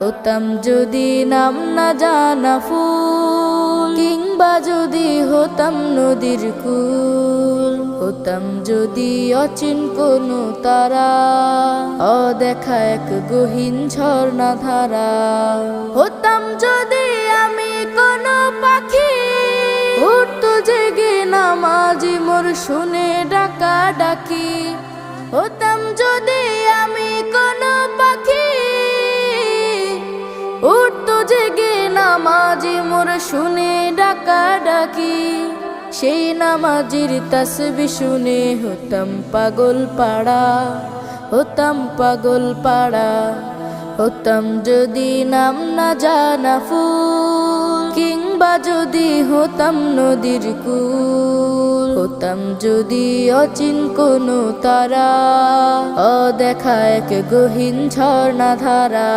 হতাম যদি নাম না জানা ফুল, কিংবা যদি হতাম নদীর কুল, হতাম যদি অচিন কোনো তারা, অদেখা এক গহীন ঝর্ণা ধারা। হতাম যদি আমি কোনো পাখি, উঠতো জেগে নামাজি মোর শুনে ডাকা ডাকি। হতাম যদি আমি কোনো পাখি, উঠতো জেগে নামাজি মোর শুনে ডাকা ডাকি। সেই নামাজির তাসবিহ শুনে হতাম পাগল পাড়া, হতাম পাগল পাড়া। হতাম যদি নাম না জানা ফুল, কিংবা যদি হতাম নদীর কুল, হতাম যদি অচিন কোনো তারা, অদেখা এক গহীন ঝর্ণা ধারা।